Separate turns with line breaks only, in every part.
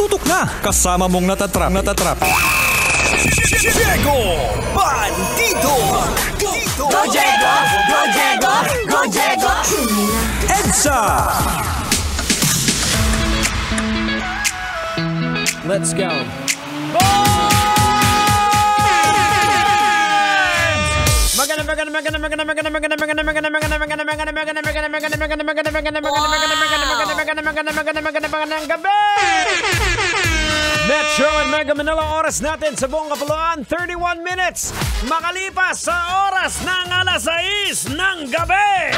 Tutok na, kasama mong natatrap. Diego Bandito!
Go Diego! Go Diego! Go Diego!
EDSA!
Let's go. Magandang gabi! Metro and Mega Manila, oras natin sa buong kapuluan, 31 minutes makalipas sa oras ng alas 6 ng gabi.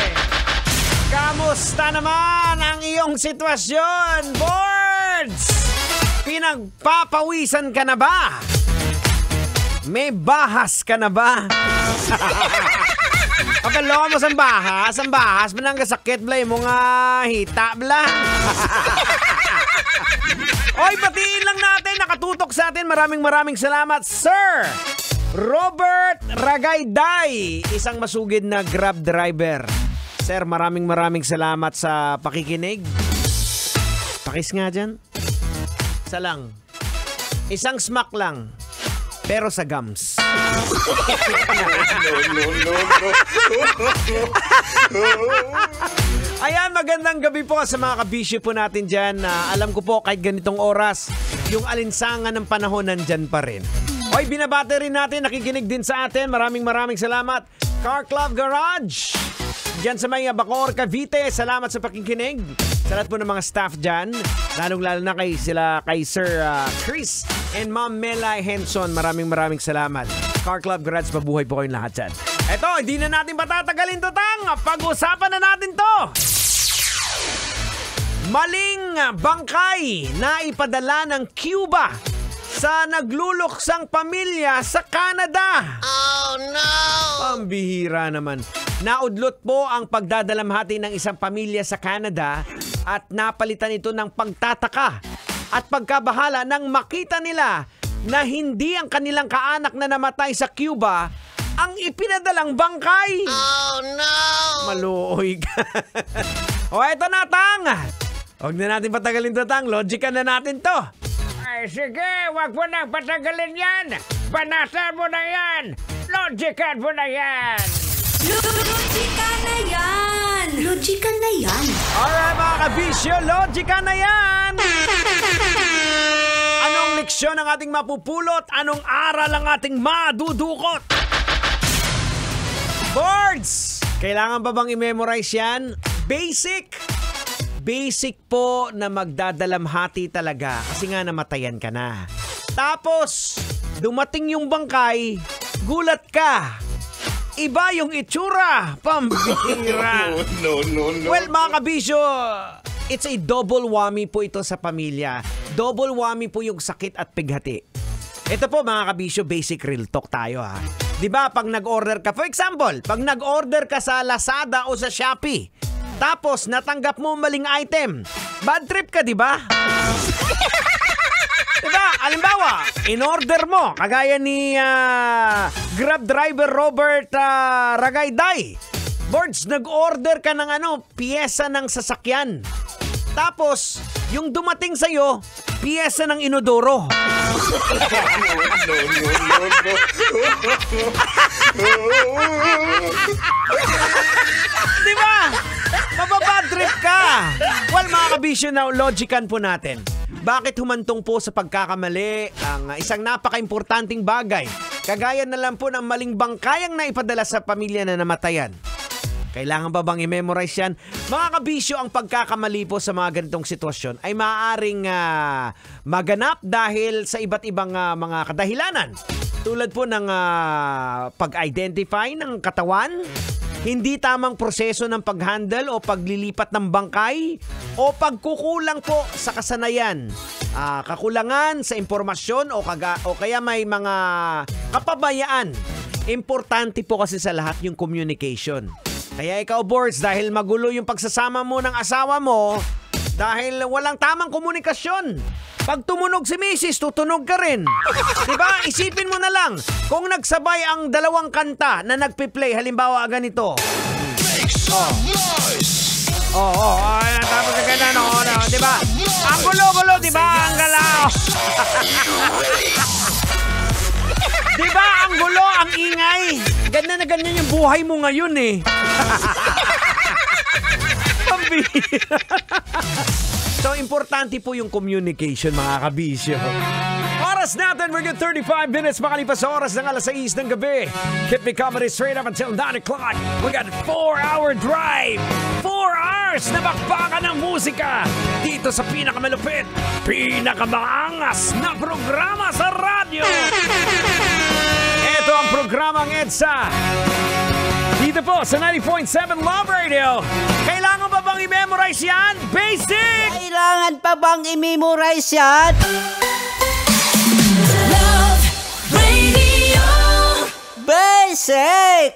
Kamusta naman ang iyong sitwasyon, Boards? Pinagpapawisan ka na ba? May bahas ka na ba? Kapalo mo sa bahas, ang bahas, manang kasakit bla yung mga hita bla. Oy, batiin lang natin, nakatutok sa atin. Maraming salamat, Sir Robert Ragayday, isang masugid na Grab driver. Sir, maraming salamat sa pakikinig. Pakis nga dyan. Isa lang. Isang smack lang. Pero sa gums. Ayan, magandang gabi po sa mga kabisyo po natin dyan. Alam ko po kahit ganitong oras, yung alinsangan ng panahon nandyan pa rin. Hoy, binabate rin natin, nakikinig din sa atin. Maraming salamat. Car Club Garage. Diyan sa may Bacoor, Cavite, salamat sa pakikinig. Sa lahat po ng mga staff dyan, lalong-lalo na kay Sir Chris and Ma'am Melay Henson, maraming salamat. Car Club Garage, mabuhay po kayong lahat dyan. Eto, hindi na natin patatagalin to, Tang. Pag-usapan na natin to. Maling bangkay na ipadala ng Cuba sa nagluluksang pamilya sa Canada. Oh no! Pambihira naman. Naudlot po ang pagdadalamhati ng isang pamilya sa Canada at napalitan ito ng pagtataka at pagkabahala nang makita nila na hindi ang kanilang kaanak na namatay sa Cuba ang ipinadalang bangkay. Oh no! Maluoy ka. O eto na, Tang. Huwag na natin patagalin to, Tang. Logican na natin to. Ay, sige, wag mo nang patagalin yan. Banasan mo na yan. Logican mo na yan.
Logican na yan! Logican na yan!
Alright, mga kabisyo, logican na yan! Anong leksyon ang ating mapupulot? Anong aral ang ating madudukot? Boards! Kailangan ba bang i-memorize yan? Basic po na magdadalamhati talaga kasi nga namatayan ka na. Tapos, dumating yung bangkay, gulat ka. Iba yung itsura. Pambihira. No. Well, mga kabisyo, it's a double whammy po ito sa pamilya. Double whammy po yung sakit at pighati. Ito po, mga kabisyo, basic real talk tayo ha. Diba, pag nag-order ka, for example, pag nag-order ka sa Lazada o sa Shopee, tapos natanggap mo maling item, bad trip ka, diba? Diba, alimbawa, in-order mo, kagaya ni Grab driver Robert Ragayday. Boards, nag-order ka ng piyesa ng sasakyan. Tapos, yung dumating sa'yo, piyesa ng inodoro. Diba? Mababad trip ka. Well, mga kabisyo, na logican po natin. Bakit humantong po sa pagkakamali ang isang napaka-importanting bagay? Kagaya na lang po ng maling bangkayang naipadala sa pamilya na namatayan. Kailangan ba bang i-memorize yan? Mga kabisyo, ang pagkakamali po sa mga ganitong sitwasyon ay maaaring maganap dahil sa iba't ibang mga kadahilanan. Tulad po ng pag-identify ng katawan, hindi tamang proseso ng pag-handle o paglilipat ng bangkay, o pagkukulang po sa kasanayan, kakulangan sa impormasyon o kaya may mga kapabayaan. Importante po kasi sa lahat yung communication. Kaya ikaw, Boards, dahil magulo yung pagsasama mo ng asawa mo, dahil walang tamang komunikasyon, pag tumunog si Mrs., tutunog ka rin. Diba? Isipin mo na lang, kung nagsabay ang dalawang kanta na nagpi-play, halimbawa ganito. Make some noise! Tapos ka ganun, diba? Ang gulo-gulo, di ba? Ang galaw. Di ba? Ang gulo, ang ingay. Ganyan na ganyan yung buhay mo ngayon eh. So, importante po yung communication, mga kabisyo. Oras natin, we're good 35 minutes makalipas sa oras ng alas 6 ng gabi. Keep me comedy straight up until 9 o'clock. We got a 4-hour drive. 4 hours na bakbakan ng musika dito sa pinakamalupit, pinakamaangas na programa sa radyo. Ito ang programang EDSA. Dito po sa 90.7 Love Radio. Kailangan pa bang i-memorize yan? Basic!
Kailangan pa bang i-memorize yan?
Love Radio.
Basic!